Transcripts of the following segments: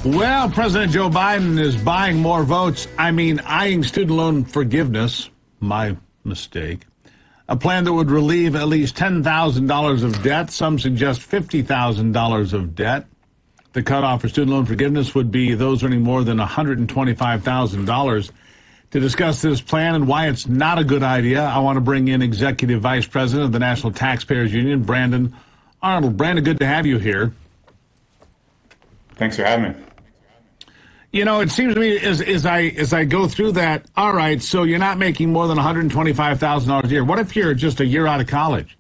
Well, President Joe Biden is buying more votes. Eyeing student loan forgiveness. My mistake. A plan that would relieve at least $10,000 of debt. Some suggest $50,000 of debt. The cutoff for student loan forgiveness would be those earning more than $125,000. To discuss this plan and why it's not a good idea, I want to bring in Executive Vice President of the National Taxpayers Union, Brandon Arnold. Brandon, good to have you here. Thanks for having me. You know, it seems to me as I go through that, all right, so you're not making more than $125,000 a year. What if you're just a year out of college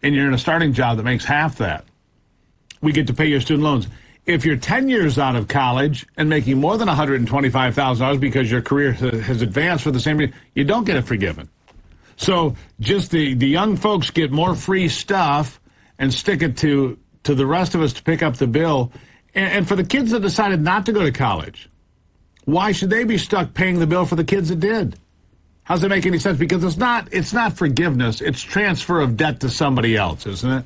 and you're in a starting job that makes half that? We get to pay your student loans. If you're 10 years out of college and making more than $125,000 because your career has advanced for the same reason, you don't get it forgiven. So just the young folks get more free stuff and stick it to the rest of us to pick up the bill. And for the kids that decided not to go to college, why should they be stuck paying the bill for the kids that did? How does that make any sense? Because it's not forgiveness, it's transfer of debt to somebody else, isn't it?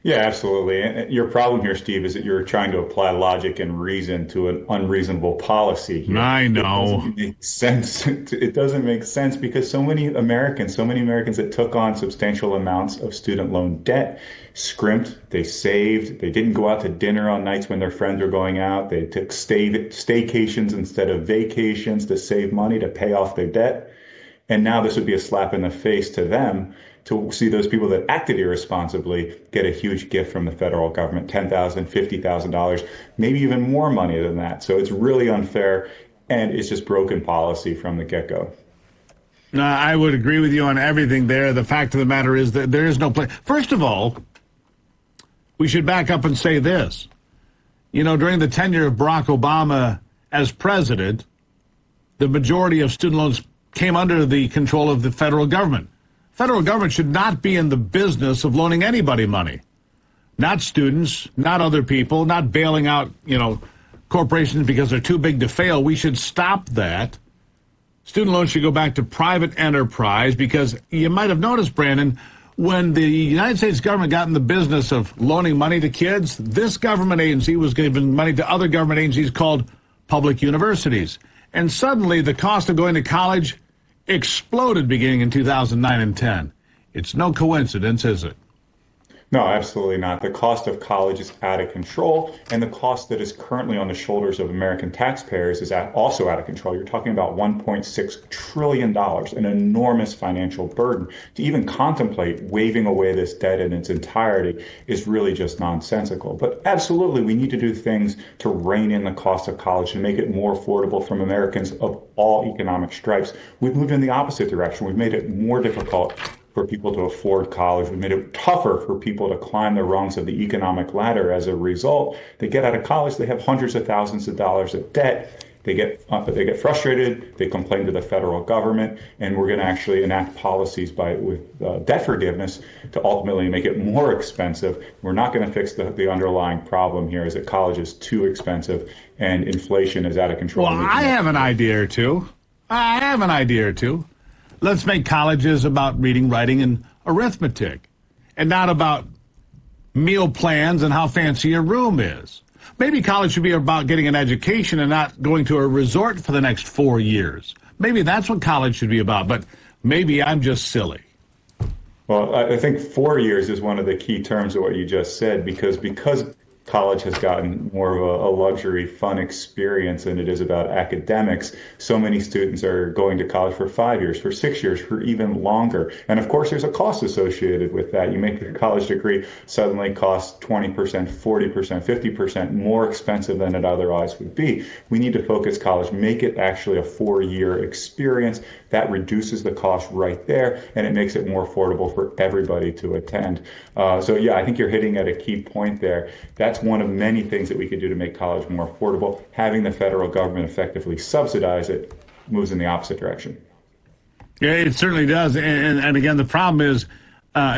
Yeah, absolutely. And your problem here, Steve, is that you're trying to apply logic and reason to an unreasonable policy here. I know. It doesn't make sense. It doesn't make sense because so many Americans that took on substantial amounts of student loan debt scrimped, they saved, they didn't go out to dinner on nights when their friends were going out. They took staycations instead of vacations to save money to pay off their debt. And now this would be a slap in the face to them to see those people that acted irresponsibly get a huge gift from the federal government, $10,000, $50,000, maybe even more money than that. So it's really unfair, and it's just broken policy from the get-go. No, I would agree with you on everything there. The fact of the matter is that there is no place. First of all, we should back up and say this. You know, during the tenure of Barack Obama as president, the majority of student loans came under the control of the federal government. Federal government should not be in the business of loaning anybody money. Not students, not other people, not bailing out, corporations because they're too big to fail. We should stop that. Student loans should go back to private enterprise because you might have noticed, Brandon, when the United States government got in the business of loaning money to kids, this government agency was giving money to other government agencies called public universities. And suddenly the cost of going to college exploded beginning in 2009 and 10. It's no coincidence, is it? No, absolutely not. The cost of college is out of control, and the cost that is currently on the shoulders of American taxpayers is also out of control. You're talking about $1.6 trillion, an enormous financial burden. To even contemplate waiving away this debt in its entirety is really just nonsensical. But absolutely, we need to do things to rein in the cost of college and make it more affordable from Americans of all economic stripes. We've moved in the opposite direction. We've made it more difficult for people to afford college. We made it tougher for people to climb the rungs of the economic ladder. As a result, they get out of college, they have hundreds of thousands of dollars of debt. They get frustrated, they complain to the federal government, and we're going to actually enact policies with debt forgiveness to ultimately make it more expensive. We're not going to fix the underlying problem here is that college is too expensive and inflation is out of control. Well, I have an idea or two. Let's make colleges about reading, writing, and arithmetic, and not about meal plans and how fancy your room is. Maybe college should be about getting an education and not going to a resort for the next 4 years. Maybe that's what college should be about, but maybe I'm just silly. Well, I think 4 years is one of the key terms of what you just said, because college has gotten more of a luxury, fun experience than it is about academics. So many students are going to college for 5 years, for 6 years, for even longer. And of course, there's a cost associated with that. You make a college degree suddenly cost 20%, 40%, 50% more expensive than it otherwise would be. We need to focus college, make it actually a 4-year experience. That reduces the cost right there, and it makes it more affordable for everybody to attend. So yeah, I think you're hitting at a key point there. That's one of many things that we could do to make college more affordable. Having the federal government effectively subsidize it moves in the opposite direction. Yeah, it certainly does. And again, the problem is,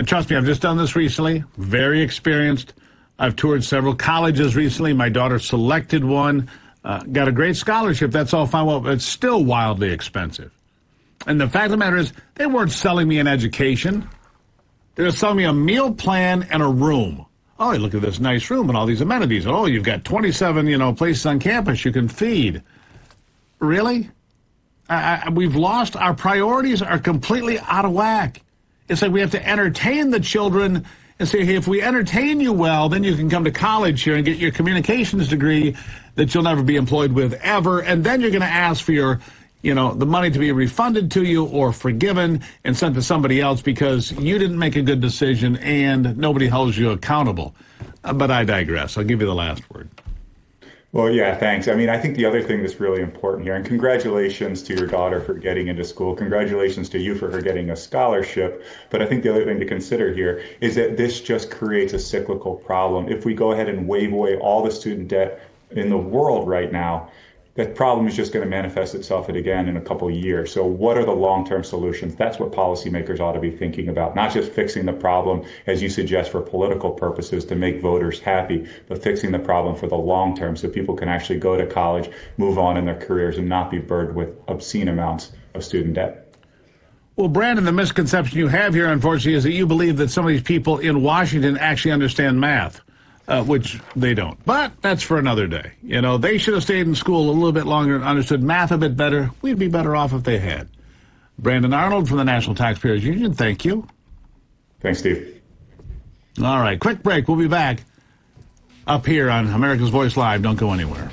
trust me, I've just done this recently, very experienced. I've toured several colleges recently. My daughter selected one, got a great scholarship. That's all fine, well, but it's still wildly expensive. And the fact of the matter is, they weren't selling me an education. They were selling me a meal plan and a room. Oh, look at this nice room and all these amenities. Oh, you've got 27, places on campus you can feed. Really? We've lost, our priorities are completely out of whack. It's like we have to entertain the children and say, hey, if we entertain you well, then you can come to college here and get your communications degree that you'll never be employed with ever. And then you're going to ask for your, the money to be refunded to you or forgiven and sent to somebody else because you didn't make a good decision and nobody holds you accountable. But I digress. I'll give you the last word. Well, yeah, thanks. I mean, I think the other thing that's really important here, and congratulations to your daughter for getting into school. Congratulations to you for her getting a scholarship. But I think the other thing to consider here is that this just creates a cyclical problem. If we go ahead and wave away all the student debt in the world right now, that problem is just going to manifest itself again in a couple of years. So what are the long-term solutions? That's what policymakers ought to be thinking about, not just fixing the problem, as you suggest, for political purposes to make voters happy, but fixing the problem for the long term so people can actually go to college, move on in their careers, and not be burdened with obscene amounts of student debt. Well, Brandon, the misconception you have here, unfortunately, is that you believe that some of these people in Washington actually understand math. Which they don't. But that's for another day. They should have stayed in school a little bit longer and understood math a bit better. We'd be better off if they had. Brandon Arnold from the National Taxpayers Union, thank you. Thanks, Steve. All right, quick break. We'll be back up here on America's Voice Live. Don't go anywhere.